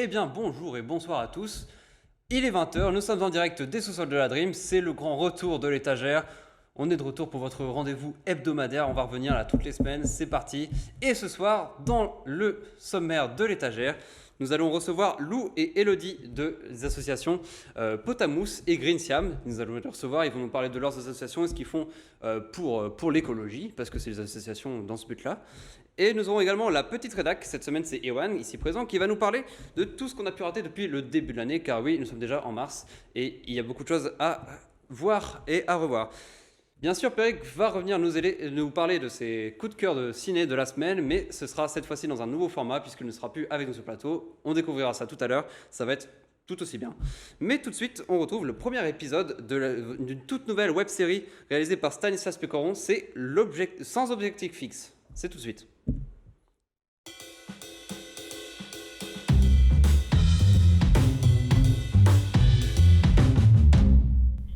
bien, bonjour et bonsoir à tous. Il est 20h, nous sommes en direct des sous-sols de la Dream, c'est le grand retour de l'étagère. On est de retour pour votre rendez-vous hebdomadaire, on va revenir là toutes les semaines, c'est parti. Et ce soir, dans le sommaire de l'étagère, nous allons recevoir Lou et Elodie des associations Potamous et Green Siam. Nous allons les recevoir, ils vont nous parler de leurs associations et ce qu'ils font pour l'écologie, parce que c'est les associations dans ce but-là. Et nous aurons également la petite rédac, cette semaine c'est Ewan, ici présent, qui va nous parler de tout ce qu'on a pu rater depuis le début de l'année, car oui, nous sommes déjà en mars, et il y a beaucoup de choses à voir et à revoir. Bien sûr, Peric va revenir nous parler de ses coups de cœur de ciné de la semaine, mais ce sera cette fois-ci dans un nouveau format, puisqu'il ne sera plus avec nous sur le plateau. On découvrira ça tout à l'heure, ça va être tout aussi bien. Mais tout de suite, on retrouve le premier épisode d'une toute nouvelle web-série réalisée par Stanislas Pecoron, c'est Sans objectif fixe. C'est tout de suite.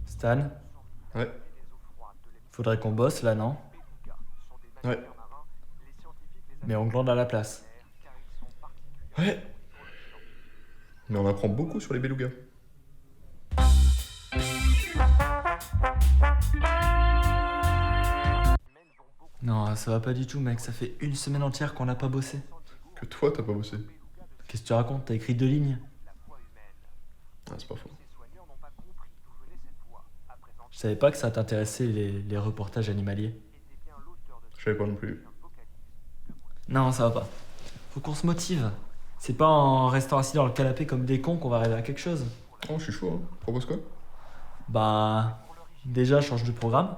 Stan, Ouais, faudrait qu'on bosse là, non? ouais, Mais on glande à la place. ouais. Mais on apprend beaucoup sur les belugas. Non, ça va pas du tout, mec. Ça fait une semaine entière qu'on n'a pas bossé. Que toi, t'as pas bossé. Qu'est-ce que tu racontes? T'as écrit 2 lignes. Ah, c'est pas faux. Je savais pas que ça t'intéressait les reportages animaliers. Je savais pas non plus. Non, ça va pas. Faut qu'on se motive. C'est pas en restant assis dans le canapé comme des cons qu'on va arriver à quelque chose. Oh, je suis chaud, hein. Propose quoi? Bah, déjà, change de programme.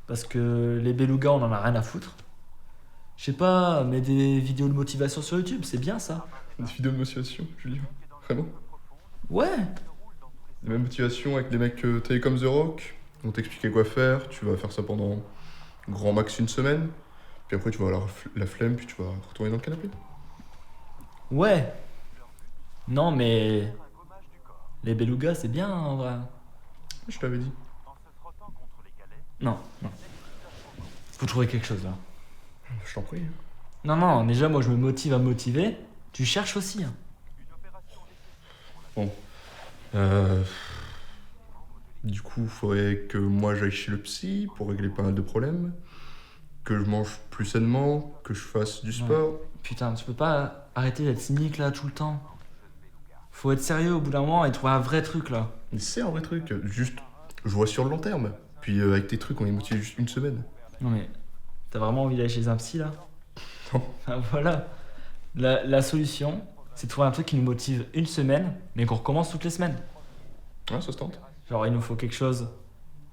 Parce que les belugas, on en a rien à foutre. Je sais pas, mets des vidéos de motivation sur YouTube, c'est bien ça. Des vidéos de motivation, Julien. Vraiment? Ouais. Des mêmes motivations avec des mecs taillés comme The Rock. On t'expliquer quoi faire, tu vas faire ça pendant grand max une semaine. Puis après, tu vas avoir la flemme, puis tu vas retourner dans le canapé. Ouais. Non, mais les belugas, c'est bien en vrai. Je t'avais dit. Non. Faut trouver quelque chose là. Je t'en prie. Non, déjà moi je me motive à me motiver. Tu cherches aussi. Bon. Du coup, faudrait que moi j'aille chez le psy pour régler pas mal de problèmes. Que je mange plus sainement, que je fasse du sport. Putain, tu peux pas arrêter d'être cynique là tout le temps. Faut être sérieux au bout d'un moment et trouver un vrai truc là. Mais c'est un vrai truc. Juste, je vois sur le long terme. Puis avec tes trucs, on est motivé juste une semaine. Non mais, t'as vraiment envie d'aller chez un psy là? Non. Ah, voilà. La solution, c'est de trouver un truc qui nous motive une semaine, mais qu'on recommence toutes les semaines. Ouais, ça se tente. Genre il nous faut quelque chose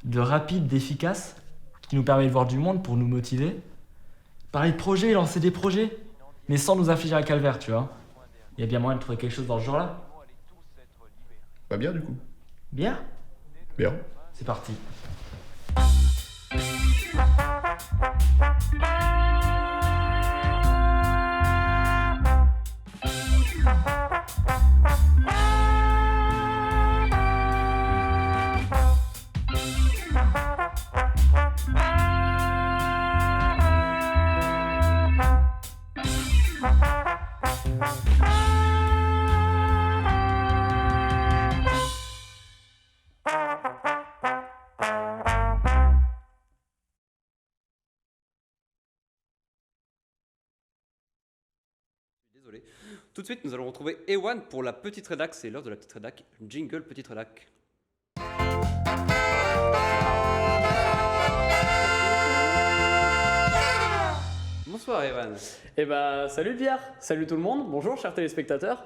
de rapide, d'efficace, qui nous permet de voir du monde pour nous motiver. Parler de projets, lancer des projets, mais sans nous infliger un calvaire, tu vois. Il y a bien moyen de trouver quelque chose dans ce genre-là. Bah bien du coup. Bien, Bien. c'est parti. Désolé. Tout de suite, nous allons retrouver Ewan pour la petite rédac. C'est l'heure de la petite rédac. Jingle, petite rédac. Bonsoir Ewan. Eh bah, salut Pierre, salut tout le monde, bonjour chers téléspectateurs.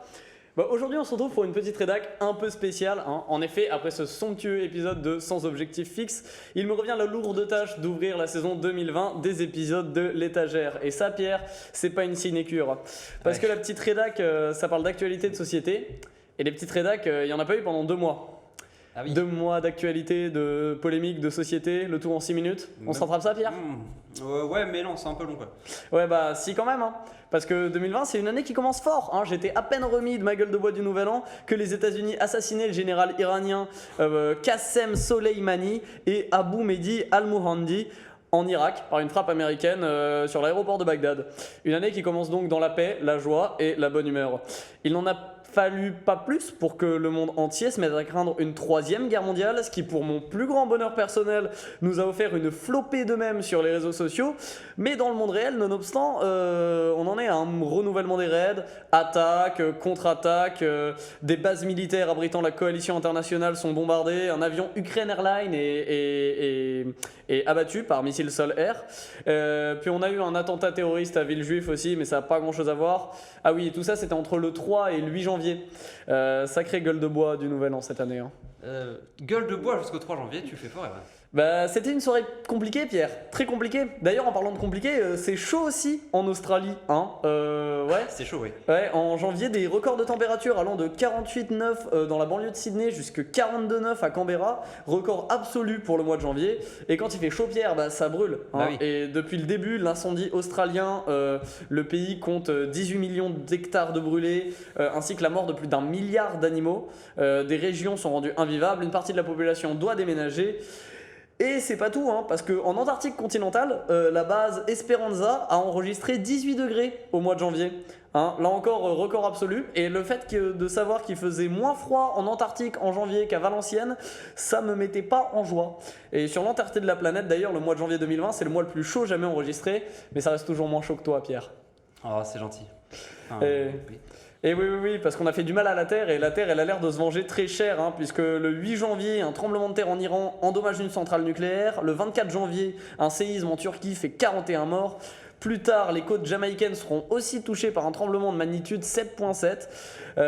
Aujourd'hui on se retrouve pour une petite rédac un peu spéciale, hein. En effet, après ce somptueux épisode de Sans objectif fixe, il me revient la lourde tâche d'ouvrir la saison 2020 des épisodes de l'étagère. Et ça Pierre, c'est pas une sinécure. Parce que la petite rédac, ça parle d'actualité de société, et les petites rédacs, il n'y en a pas eu pendant 2 mois. Ah oui. 2 mois d'actualité, de polémique, de société, le tout en 6 minutes. On se rattrape ça Pierre? Ouais, mais non, c'est un peu long quoi. Ouais bah si quand même, hein. Parce que 2020 c'est une année qui commence fort, hein. J'étais à peine remis de ma gueule de bois du nouvel an que les États-Unis assassinaient le général iranien Qassem Soleimani et Abu Mehdi al-Muhandi en Irak par une frappe américaine sur l'aéroport de Bagdad. Une année qui commence donc dans la paix, la joie et la bonne humeur. Il n'en a fallu pas plus pour que le monde entier se mette à craindre une troisième guerre mondiale, ce qui pour mon plus grand bonheur personnel nous a offert une flopée de mèmes sur les réseaux sociaux. Mais dans le monde réel, nonobstant, on en est à un renouvellement des raids, attaques, contre-attaques, des bases militaires abritant la coalition internationale sont bombardées, un avion Ukraine Airlines est abattu par missile sol-air. Puis on a eu un attentat terroriste à Villejuif aussi, mais ça n'a pas grand chose à voir. Ah oui, tout ça c'était entre le 3 et le 8 janvier. Sacrée gueule de bois du nouvel an cette année. Hein. Gueule de bois jusqu'au 3 janvier, tu fais fort, Evan. Bah, c'était une soirée compliquée, Pierre. Très compliquée. D'ailleurs, en parlant de compliqué, c'est chaud aussi en Australie. Hein. Ouais. C'est chaud, oui. Ouais, en janvier, des records de température allant de 48,9 dans la banlieue de Sydney jusqu'à 42,9 à Canberra. Record absolu pour le mois de janvier. Et quand il fait chaud, Pierre, bah, ça brûle. Hein. Bah oui. Et depuis le début, l'incendie australien, le pays compte 18 millions d'hectares de brûlés, ainsi que la mort de plus d'1 milliard d'animaux. Des régions sont rendues invivables. Une partie de la population doit déménager. Et c'est pas tout, hein, parce qu'en Antarctique continentale, la base Esperanza a enregistré 18 degrés au mois de janvier. Hein, là encore, record absolu. Et le fait de savoir qu'il faisait moins froid en Antarctique en janvier qu'à Valenciennes, ça me mettait pas en joie. Et sur l'entièreté de la planète, d'ailleurs, le mois de janvier 2020, c'est le mois le plus chaud jamais enregistré. Mais ça reste toujours moins chaud que toi, Pierre. Oh, c'est gentil. Enfin, oui. Et oui, parce qu'on a fait du mal à la Terre et la Terre, elle a l'air de se venger très cher, hein, puisque le 8 janvier, un tremblement de terre en Iran endommage une centrale nucléaire. Le 24 janvier, un séisme en Turquie fait 41 morts. Plus tard, les côtes jamaïcaines seront aussi touchées par un tremblement de magnitude 7.7.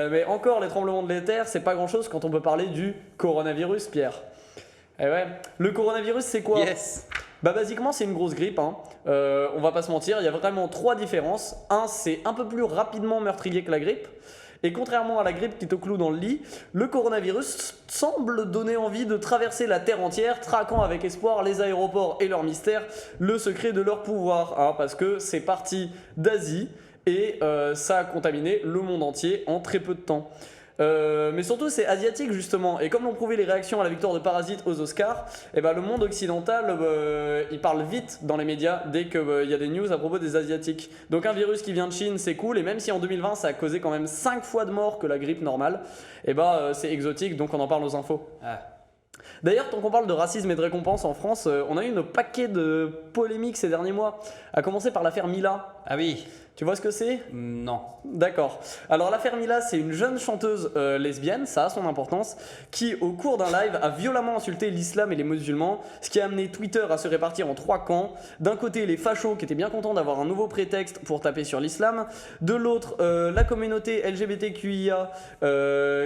Mais encore, les tremblements de terre, c'est pas grand-chose quand on peut parler du coronavirus, Pierre. Et ouais, le coronavirus, c'est quoi ? Yes. Bah basiquement c'est une grosse grippe, hein. On va pas se mentir, il y a vraiment 3 différences. Un, c'est un peu plus rapidement meurtrier que la grippe. Et contrairement à la grippe qui te cloue dans le lit, le coronavirus semble donner envie de traverser la Terre entière, traquant avec espoir les aéroports et leurs mystères, le secret de leur pouvoir. Hein, parce que c'est parti d'Asie et ça a contaminé le monde entier en très peu de temps. Mais surtout c'est asiatique justement, et comme l'ont prouvé les réactions à la victoire de Parasite aux Oscars, et ben le monde occidental il parle vite dans les médias dès qu'il y a des news à propos des asiatiques. Donc un virus qui vient de Chine c'est cool, et même si en 2020 ça a causé quand même 5 fois de morts que la grippe normale, et ben c'est exotique, donc on en parle aux infos. Ah. D'ailleurs, tant qu'on parle de racisme et de récompense en France, on a eu un paquet de polémiques ces derniers mois, à commencer par l'affaire Mila. Ah oui. Tu vois ce que c'est ? Non. D'accord. Alors l'affaire Mila, c'est une jeune chanteuse lesbienne, ça a son importance, qui au cours d'un live a violemment insulté l'islam et les musulmans, ce qui a amené Twitter à se répartir en 3 camps. D'un côté les fachos qui étaient bien contents d'avoir un nouveau prétexte pour taper sur l'islam, de l'autre la communauté LGBTQIA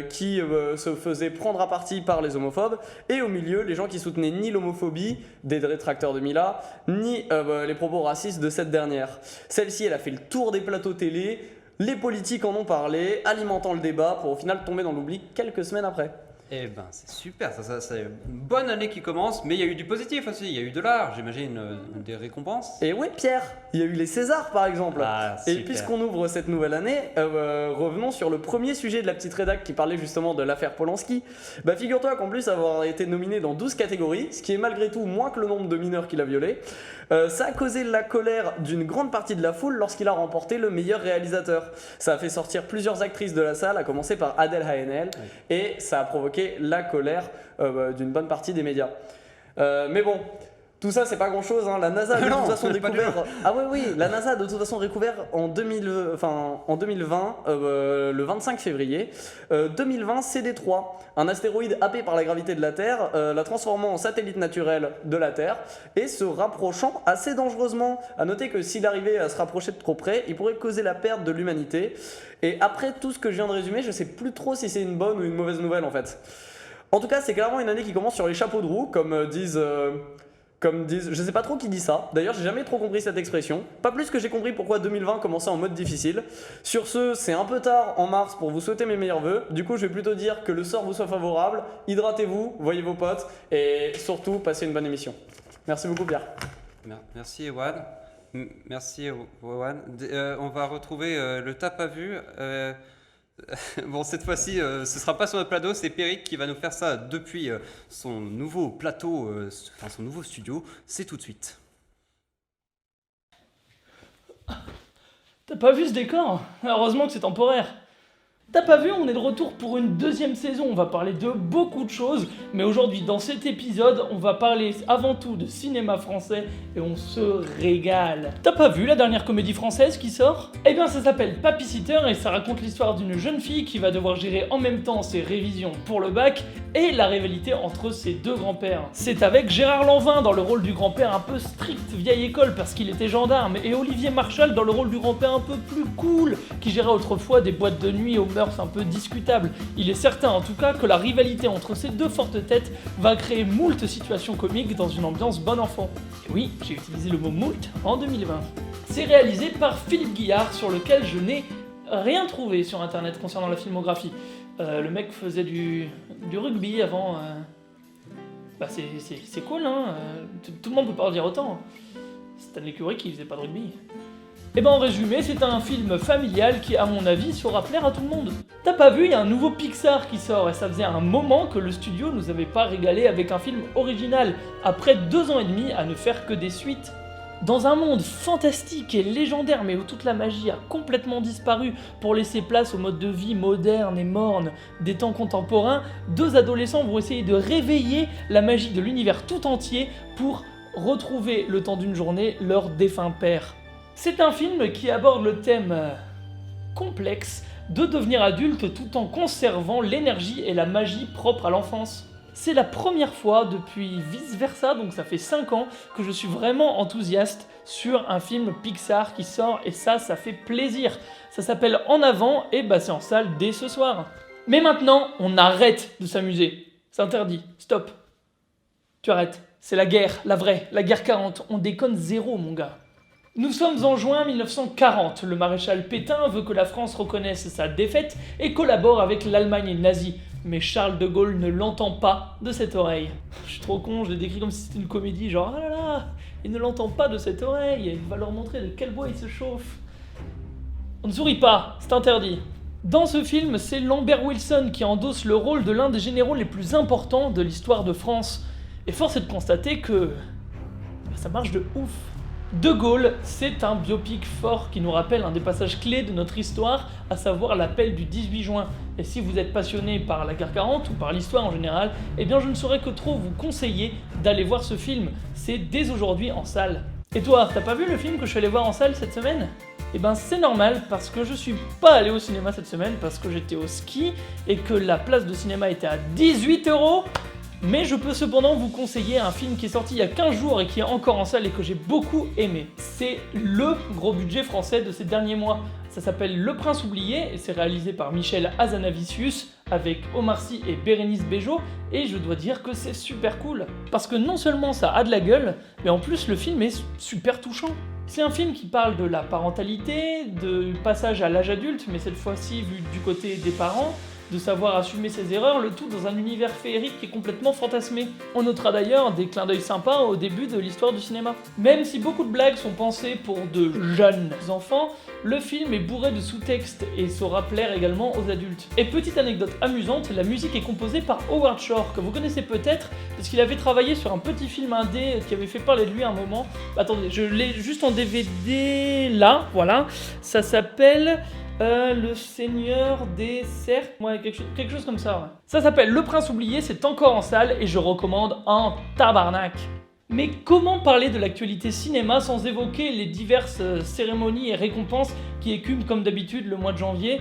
qui se faisait prendre à partie par les homophobes, et au milieu les gens qui soutenaient ni l'homophobie des détracteurs de Mila, ni les propos racistes de cette dernière. Celle-ci elle a fait le tour des plateaux télé, les politiques en ont parlé, alimentant le débat pour au final tomber dans l'oubli quelques semaines après. Eh ben c'est super, ça c'est une bonne année qui commence, mais il y a eu du positif aussi, il y a eu de l'art, j'imagine, des récompenses. Et oui Pierre, il y a eu les Césars par exemple. Ah, et super. puisqu'on ouvre cette nouvelle année, revenons sur le premier sujet de la petite rédac qui parlait justement de l'affaire Polanski. Bah figure-toi qu'en plus avoir été nominé dans 12 catégories, ce qui est malgré tout moins que le nombre de mineurs qu'il a violés, ça a causé la colère d'une grande partie de la foule lorsqu'il a remporté le meilleur réalisateur. Ça a fait sortir plusieurs actrices de la salle, à commencer par Adèle Haenel, et ça a provoqué la colère d'une bonne partie des médias. Mais bon, tout ça c'est pas grand chose, hein. La NASA a de toute façon découvert. Ah oui, la NASA a de toute façon découvert en 2020, le 25 février 2020 CD3, un astéroïde happé par la gravité de la Terre, la transformant en satellite naturel de la Terre et se rapprochant assez dangereusement. À noter que s'il arrivait à se rapprocher de trop près, il pourrait causer la perte de l'humanité. Et après tout ce que je viens de résumer, je sais plus trop si c'est une bonne ou une mauvaise nouvelle en fait. En tout cas, c'est clairement une année qui commence sur les chapeaux de roue, comme disent, je sais pas trop qui dit ça. D'ailleurs, j'ai jamais trop compris cette expression. Pas plus que j'ai compris pourquoi 2020 commençait en mode difficile. Sur ce, c'est un peu tard en mars pour vous souhaiter mes meilleurs vœux. Du coup, je vais plutôt dire que le sort vous soit favorable. Hydratez-vous, voyez vos potes et surtout, passez une bonne émission. Merci beaucoup, Pierre. Merci Ewan. Merci Ewan. On va retrouver le tape à vue. Bon, cette fois-ci, ce sera pas sur notre plateau, c'est Peric qui va nous faire ça depuis son nouveau plateau, son nouveau studio. C'est tout de suite. T'as pas vu ce décor ? Heureusement que c'est temporaire. T'as pas vu, on est de retour pour une deuxième saison, on va parler de beaucoup de choses, mais aujourd'hui dans cet épisode, on va parler avant tout de cinéma français et on se régale. T'as pas vu la dernière comédie française qui sort ? Eh bien ça s'appelle Papy Sitter et ça raconte l'histoire d'une jeune fille qui va devoir gérer en même temps ses révisions pour le bac et la rivalité entre ses deux grands-pères. C'est avec Gérard Lanvin dans le rôle du grand-père un peu strict, vieille école parce qu'il était gendarme, et Olivier Marchal dans le rôle du grand-père un peu plus cool, qui gérait autrefois des boîtes de nuit aux mœurs un peu discutables. Il est certain en tout cas que la rivalité entre ces deux fortes têtes va créer moult situations comiques dans une ambiance bon enfant. Et oui, j'ai utilisé le mot moult en 2020. C'est réalisé par Philippe Guillard, sur lequel je n'ai rien trouvé sur internet concernant la filmographie. Le mec faisait du rugby avant. Bah c'est cool, hein. Tout le monde peut pas en dire autant. Stanley Kubrick, il faisait pas de rugby. Et ben en résumé, c'est un film familial qui, à mon avis, saura plaire à tout le monde. T'as pas vu, il y a un nouveau Pixar qui sort et ça faisait un moment que le studio nous avait pas régalé avec un film original, après 2 ans et demi à ne faire que des suites. Dans un monde fantastique et légendaire, mais où toute la magie a complètement disparu pour laisser place au mode de vie moderne et morne des temps contemporains, 2 adolescents vont essayer de réveiller la magie de l'univers tout entier pour retrouver le temps d'une journée leur défunt père. C'est un film qui aborde le thème complexe de devenir adulte tout en conservant l'énergie et la magie propre à l'enfance. C'est la première fois depuis Vice Versa, donc ça fait 5 ans, que je suis vraiment enthousiaste sur un film Pixar qui sort, et ça fait plaisir. Ça s'appelle En Avant, et bah c'est en salle dès ce soir. Mais maintenant, on arrête de s'amuser. C'est interdit, stop. Tu arrêtes, c'est la guerre, la vraie, la guerre 40, on déconne zéro mon gars. Nous sommes en juin 1940, le maréchal Pétain veut que la France reconnaisse sa défaite et collabore avec l'Allemagne nazie. Mais Charles de Gaulle ne l'entend pas de cette oreille. Je suis trop con, je l'ai décrit comme si c'était une comédie, genre ah là là, il ne l'entend pas de cette oreille, il va leur montrer de quel bois il se chauffe. On ne sourit pas, c'est interdit. Dans ce film, c'est Lambert Wilson qui endosse le rôle de l'un des généraux les plus importants de l'histoire de France. Et force est de constater que ça marche de ouf. De Gaulle, c'est un biopic fort qui nous rappelle un des passages clés de notre histoire, à savoir l'appel du 18 juin. Et si vous êtes passionné par la guerre 40 ou par l'histoire en général, eh bien je ne saurais que trop vous conseiller d'aller voir ce film. C'est dès aujourd'hui en salle. Et toi, t'as pas vu le film que je suis allé voir en salle cette semaine ? Eh ben c'est normal parce que je suis pas allé au cinéma cette semaine parce que j'étais au ski et que la place de cinéma était à 18 €. Mais je peux cependant vous conseiller un film qui est sorti il y a 15 jours et qui est encore en salle et que j'ai beaucoup aimé. C'est le gros budget français de ces derniers mois. Ça s'appelle Le Prince oublié et c'est réalisé par Michel Hazanavicius avec Omar Sy et Bérénice Bejo, et je dois dire que c'est super cool. Parce que non seulement ça a de la gueule, mais en plus le film est super touchant. C'est un film qui parle de la parentalité, de passage à l'âge adulte, mais cette fois-ci vu du côté des parents, de savoir assumer ses erreurs, le tout dans un univers féerique qui est complètement fantasmé. On notera d'ailleurs des clins d'œil sympas au début de l'histoire du cinéma. Même si beaucoup de blagues sont pensées pour de jeunes enfants, le film est bourré de sous-textes et saura plaire également aux adultes. Et petite anecdote amusante, la musique est composée par Howard Shore, que vous connaissez peut-être, parce qu'il avait travaillé sur un petit film indé qui avait fait parler de lui à un moment. Attendez, je l'ai juste en DVD là, voilà. Ça s'appelle... Le Seigneur des Cercles, ouais, quelque chose comme ça. Ouais. Ça s'appelle Le Prince oublié, c'est encore en salle et je recommande en tabarnak. Mais comment parler de l'actualité cinéma sans évoquer les diverses cérémonies et récompenses qui écument comme d'habitude le mois de janvier ?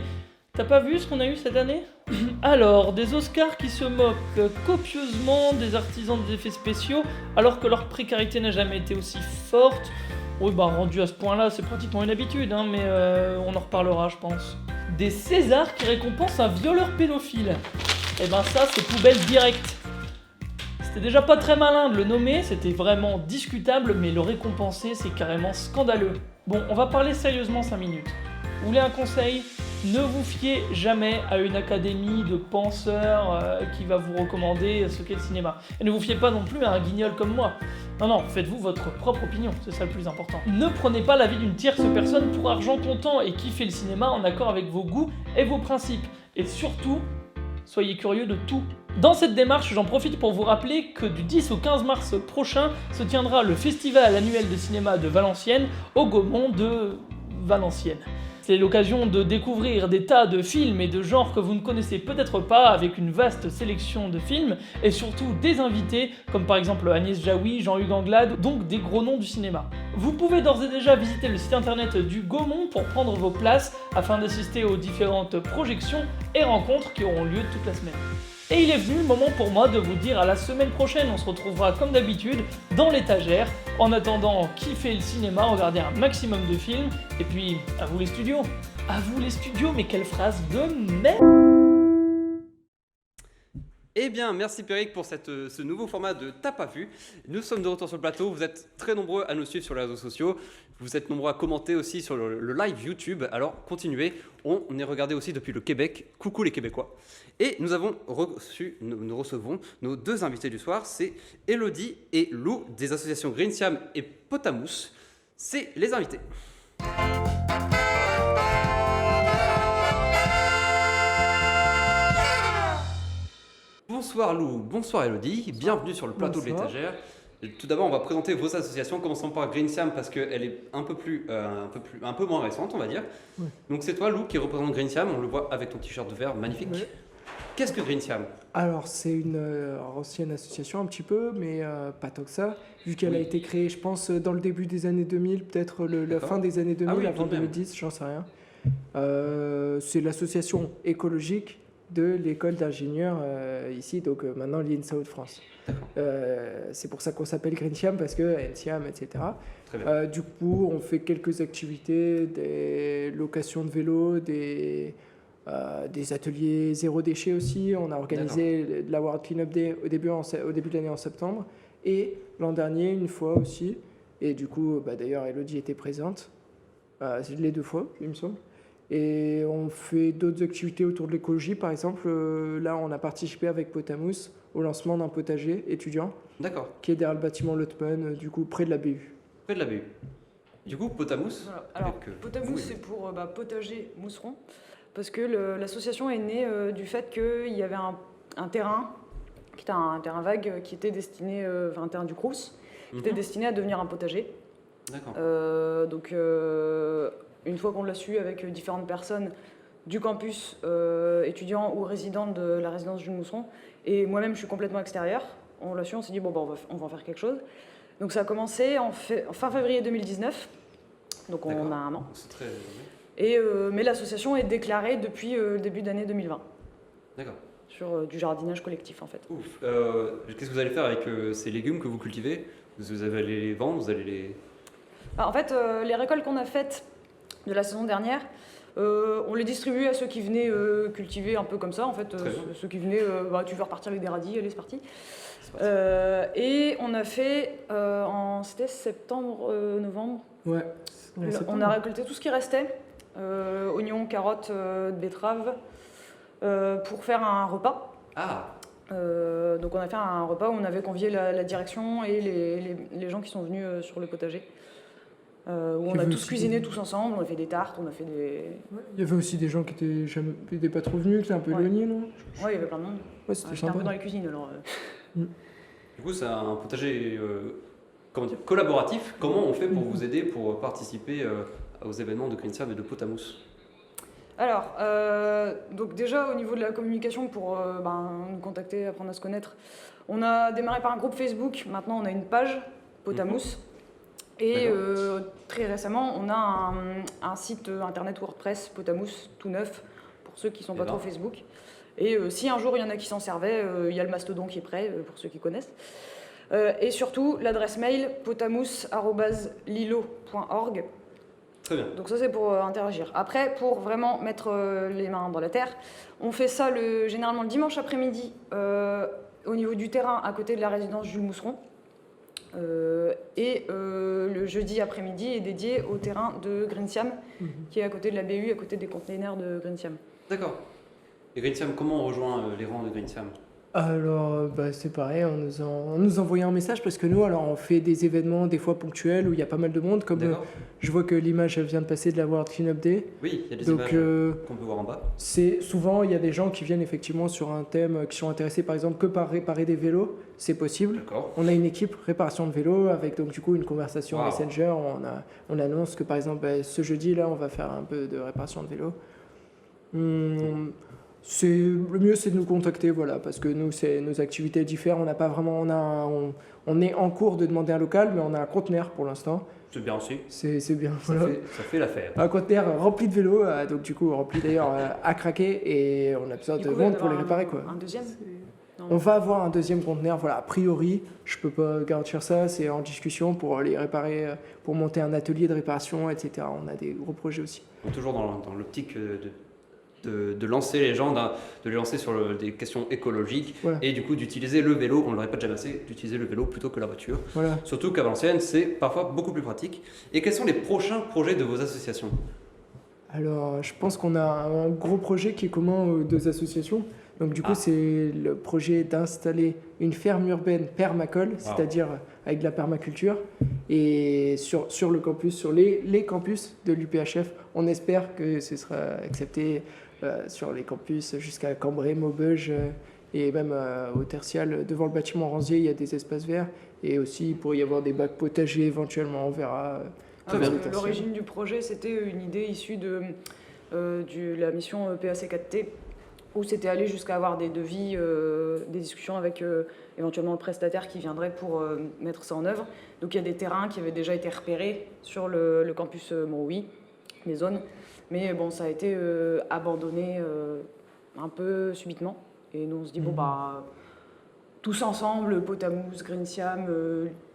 T'as pas vu ce qu'on a eu cette année ? Alors, des Oscars qui se moquent copieusement des artisans des effets spéciaux alors que leur précarité n'a jamais été aussi forte. Oui, bah rendu à ce point-là, c'est pratiquement une habitude, hein, mais on en reparlera, je pense. Des Césars qui récompensent un violeur pédophile. Eh ben ça, c'est poubelle directe. C'était déjà pas très malin de le nommer, c'était vraiment discutable, mais le récompenser, c'est carrément scandaleux. Bon, on va parler sérieusement 5 minutes. Vous voulez un conseil ? Ne vous fiez jamais à une académie de penseurs qui va vous recommander ce qu'est le cinéma. Et ne vous fiez pas non plus à un guignol comme moi. Non, faites-vous votre propre opinion, c'est ça le plus important. Ne prenez pas l'avis d'une tierce personne pour argent comptant et kiffez le cinéma en accord avec vos goûts et vos principes. Et surtout, soyez curieux de tout. Dans cette démarche, j'en profite pour vous rappeler que du 10 au 15 mars prochain se tiendra le festival annuel de cinéma de Valenciennes au Gaumont de Valenciennes. C'est l'occasion de découvrir des tas de films et de genres que vous ne connaissez peut-être pas, avec une vaste sélection de films et surtout des invités comme par exemple Agnès Jaoui, Jean-Hugues Anglade, donc des gros noms du cinéma. Vous pouvez d'ores et déjà visiter le site internet du Gaumont pour prendre vos places afin d'assister aux différentes projections et rencontres qui auront lieu toute la semaine. Et il est venu le moment pour moi de vous dire à la semaine prochaine. On se retrouvera comme d'habitude dans l'étagère. En attendant, kiffez le cinéma, regardez un maximum de films. Et puis, à vous les studios. À vous les studios, mais quelle phrase de merde! Eh bien, merci Pierrick pour ce nouveau format de T'as pas vu. Nous sommes de retour sur le plateau. Vous êtes très nombreux à nous suivre sur les réseaux sociaux. Vous êtes nombreux à commenter aussi sur le live YouTube. Alors, continuez. On est regardé aussi depuis le Québec. Coucou les Québécois. Et nous recevons nos deux invités du soir. C'est Elodie et Lou des associations Green Siam et Potamous. C'est les invités. Bonsoir Lou, bonsoir Elodie, bienvenue sur le plateau de l'étagère. Tout d'abord, on va présenter vos associations, commençons par Green Siam parce qu'elle est un peu moins récente, on va dire. Ouais. Donc c'est toi Lou qui représente Green Siam, on le voit avec ton t-shirt vert, magnifique. Ouais. Qu'est-ce que Green Siam? Alors, c'est une ancienne association un petit peu, mais pas tant que ça, vu qu'elle a été créée, je pense, dans le début des années 2000, peut-être la fin des années 2000, Ah oui, avant tout de même. 2010, j'en sais rien. C'est l'association écologique de l'école d'ingénieurs ici, donc maintenant l'INSA Hauts-de-France. C'est pour ça qu'on s'appelle Green Siam, parce que NSIAM, etc. Très bien. Du coup, on fait quelques activités, des locations de vélos, des ateliers zéro déchet aussi. On a organisé la World Cleanup Day au début de l'année en septembre. Et l'an dernier, une fois aussi. Et du coup, d'ailleurs, Elodie était présente. Les 2 fois, il me semble. Et on fait d'autres activités autour de l'écologie. Par exemple, là, on a participé avec Potamous au lancement d'un potager étudiant D'accord, qui est derrière le bâtiment Lotman, du coup, près de la BU. près de la BU. Du coup, Potamous, Voilà. Alors, avec, Potamous, vous, c'est pour potager mousseron, parce que l'association est née du fait qu'il y avait un terrain, qui était un terrain vague, qui était destiné, un terrain du Crous, qui était destiné à devenir un potager. D'accord. Donc, une fois qu'on l'a su avec différentes personnes du campus, étudiants ou résidents de la résidence Jules Mousseron, et moi-même je suis complètement extérieur, on l'a su, on s'est dit on va en faire quelque chose. Donc ça a commencé en fin février 2019, donc on D'accord. a un an. C'est très... Mais l'association est déclarée depuis le début d'année 2020, D'accord. sur du jardinage collectif en fait. Ouf. Qu'est-ce que vous allez faire avec ces légumes que vous cultivez? Vous allez les vendre, vous allez les... En fait, les récoltes qu'on a faites de la saison dernière, on les distribue à ceux qui venaient cultiver un peu comme ça. En fait, Très bien. ceux qui venaient, tu veux repartir avec des radis, allez, c'est parti. C'est parti. Et on a fait, c'était septembre, novembre, Ouais. on a récolté tout ce qui restait, oignons, carottes, betteraves, pour faire un repas. Ah, Donc on a fait un repas où on avait convié la direction et les gens qui sont venus sur le potager. Où on a tous cuisiné tous ensemble, on a fait des tartes, on a fait des... Il y avait aussi des gens qui étaient pas trop venus, qui étaient un peu Ouais. éloignés, non? Ouais, il y avait plein de monde. Ouais, c'était J'étais un peu sympa. dans les cuisines alors. du coup, c'est un potager collaboratif. Comment on fait pour vous aider pour participer aux événements de Green Siam et de Potamous? Alors, donc déjà au niveau de la communication pour nous contacter, apprendre à se connaître, on a démarré par un groupe Facebook, maintenant on a une page, Potamous. Et très récemment, on a un site internet WordPress, Potamous, tout neuf, pour ceux qui ne sont pas trop Facebook. Et si un jour il y en a qui s'en servaient, il y a le mastodon qui est prêt, pour ceux qui connaissent. Et surtout, l'adresse mail potamous@lilo.org. Très bien. Donc ça, c'est pour interagir. Après, pour vraiment mettre les mains dans la terre, on fait ça généralement le dimanche après-midi au niveau du terrain à côté de la résidence Jules Mousseron. Le jeudi après-midi est dédié au terrain de Green Siam, qui est à côté de la BU, à côté des containers de Green Siam. D'accord. Et Green Siam, comment on rejoint les rangs de Green Siam? Alors, c'est pareil, on nous envoyait un message parce que nous, alors, on fait des événements des fois ponctuels où il y a pas mal de monde. Comme D'accord. je vois que l'image elle vient de passer de la World Cleanup Day. Oui, il y a des Donc, images qu'on peut voir en bas. c'est souvent, il y a des gens qui viennent effectivement sur un thème, qui sont intéressés par exemple que par réparer des vélos. C'est possible. D'accord. On a une équipe réparation de vélos avec donc du coup une conversation Wow. Messenger. On annonce que par exemple ce jeudi là, on va faire un peu de réparation de vélos. Le mieux c'est de nous contacter, voilà, parce que nous c'est nos activités diffèrent. On n'a pas vraiment, on est en cours de demander un local, mais on a un conteneur pour l'instant. C'est bien aussi. C'est bien. Ça, Voilà. ça fait l'affaire. Un conteneur rempli de vélos, donc du coup rempli d'ailleurs à craquer, et on a besoin Du de coup, il va y monde pour les avoir réparer quoi. Un deuxième Non. On va avoir un deuxième conteneur, voilà, a priori, je peux pas garantir ça, c'est en discussion pour les réparer, pour monter un atelier de réparation, etc. On a des gros projets aussi. Donc, toujours dans l'optique de lancer les gens, de les lancer sur des questions écologiques Voilà. et du coup d'utiliser le vélo, on ne le répète jamais assez, d'utiliser le vélo plutôt que la voiture. Voilà. Surtout qu'à Valenciennes, c'est parfois beaucoup plus pratique. Et quels sont les prochains projets de vos associations? Alors, je pense qu'on a un gros projet qui est commun aux deux associations. Donc, du coup, c'est le projet d'installer une ferme urbaine permacole, c'est-à-dire avec de la permaculture. Et sur le campus, sur les campus de l'UPHF, on espère que ce sera accepté sur les campus jusqu'à Cambrai, Maubeuge et même au tertial. Devant le bâtiment Ranzier, il y a des espaces verts. Et aussi, il pourrait y avoir des bacs potagers éventuellement, on verra. Très bien. L'origine du projet, c'était une idée issue de la mission PAC4T, où c'était aller jusqu'à avoir des devis, des discussions avec éventuellement le prestataire qui viendrait pour mettre ça en œuvre. Donc il y a des terrains qui avaient déjà été repérés sur le campus Montroux, les zones, mais bon, ça a été abandonné un peu subitement. Et nous on se dit, tous ensemble, Potamous, Green Siam,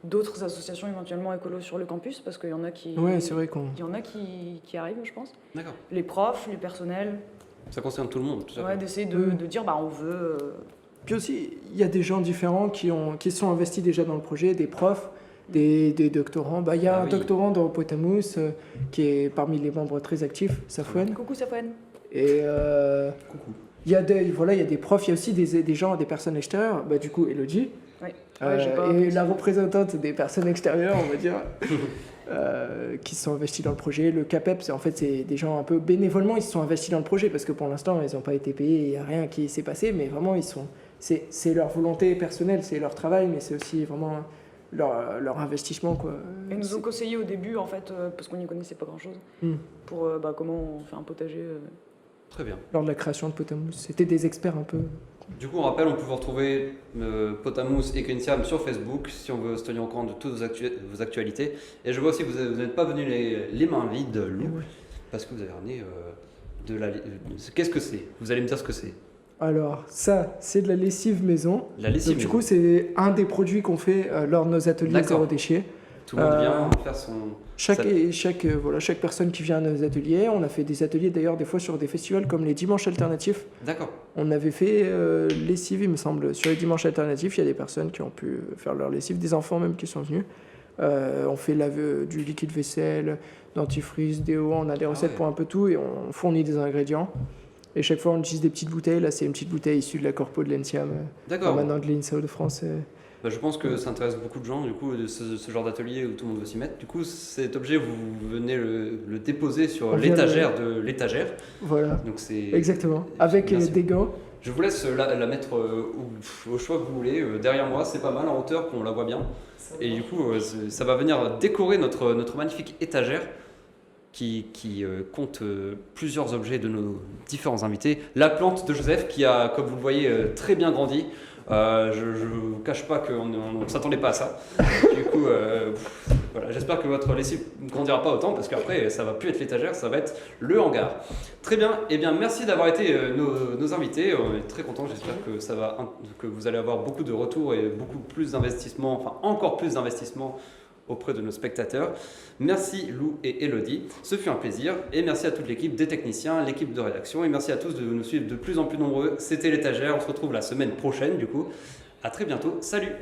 d'autres associations éventuellement écolos sur le campus, parce qu'il y en a qui, Ouais, c'est vrai qu'on... il y en a qui arrivent, je pense. D'accord. Les profs, les personnels, Ça concerne tout le monde, tout à fait. ouais, d'essayer de dire on veut. Puis aussi, il y a des gens différents qui sont investis déjà dans le projet, des profs, des doctorants. Il y a un doctorant dans Potamous qui est parmi les membres très actifs, Safouane. Coucou Safouane. Et Coucou. il y a des profs, il y a aussi des gens, des personnes extérieures. Du coup, Elodie. Ouais. Et la représentante des personnes extérieures, on va dire, qui se sont investis dans le projet. Le CAPEP, c'est des gens un peu bénévolement, ils se sont investis dans le projet parce que pour l'instant, ils n'ont pas été payés, il n'y a rien qui s'est passé, mais vraiment, c'est leur volonté personnelle, c'est leur travail, mais c'est aussi vraiment leur investissement, quoi. Ils nous ont conseillé au début, en fait, parce qu'on n'y connaissait pas grand-chose, pour comment on fait un potager. Très bien. Lors de la création de Potamous, c'était des experts un peu. Du coup, on rappelle, on peut vous retrouver Potamous et Green Siam sur Facebook si on veut se tenir au courant de toutes vos actualités. Et je vois aussi que vous n'êtes pas venu les mains vides, Lou, parce que vous avez ramené qu'est-ce que c'est? Vous allez me dire ce que c'est. Alors, ça, c'est de la lessive maison. La lessive Donc, du maison. coup, c'est un des produits qu'on fait lors de nos ateliers D'accord. zéro déchet. Tout le monde vient faire son... Chaque personne qui vient à nos ateliers, on a fait des ateliers d'ailleurs des fois sur des festivals comme les Dimanches Alternatifs. D'accord. On avait fait lessive, il me semble, sur les Dimanches Alternatifs, il y a des personnes qui ont pu faire leur lessive, des enfants même qui sont venus. On fait du liquide vaisselle, dentifrice, déo, on a des recettes pour un peu tout et on fournit des ingrédients. Et chaque fois on utilise des petites bouteilles, là c'est une petite bouteille issue de la corpo de l'ENSIAM, D'accord. maintenant de l'INSAO de France. Je pense que ça intéresse beaucoup de gens, du coup, de ce genre d'atelier où tout le monde veut s'y mettre. Du coup, cet objet, vous venez le déposer sur l'étagère de l'étagère. Voilà. Donc c'est... Exactement, avec Merci. des gants. Je vous laisse la mettre au choix que vous voulez. Derrière moi, c'est pas mal en hauteur, qu'on la voit bien. Et du coup, ça va venir décorer notre magnifique étagère qui compte plusieurs objets de nos différents invités. La plante de Joseph qui a, comme vous le voyez, très bien grandi. Je ne vous cache pas qu'on ne s'attendait pas à ça. Du coup, voilà, j'espère que votre lessive ne grandira pas autant parce qu'après, ça ne va plus être l'étagère, ça va être le hangar. Très bien, eh bien merci d'avoir été nos invités. On est très contents, j'espère que vous allez avoir beaucoup de retours et beaucoup plus d'investissements, enfin encore plus d'investissements auprès de nos spectateurs. Merci Lou et Elodie, ce fut un plaisir et merci à toute l'équipe des techniciens, l'équipe de rédaction et merci à tous de nous suivre de plus en plus nombreux. C'était l'étagère, on se retrouve la semaine prochaine du coup. À très bientôt, salut!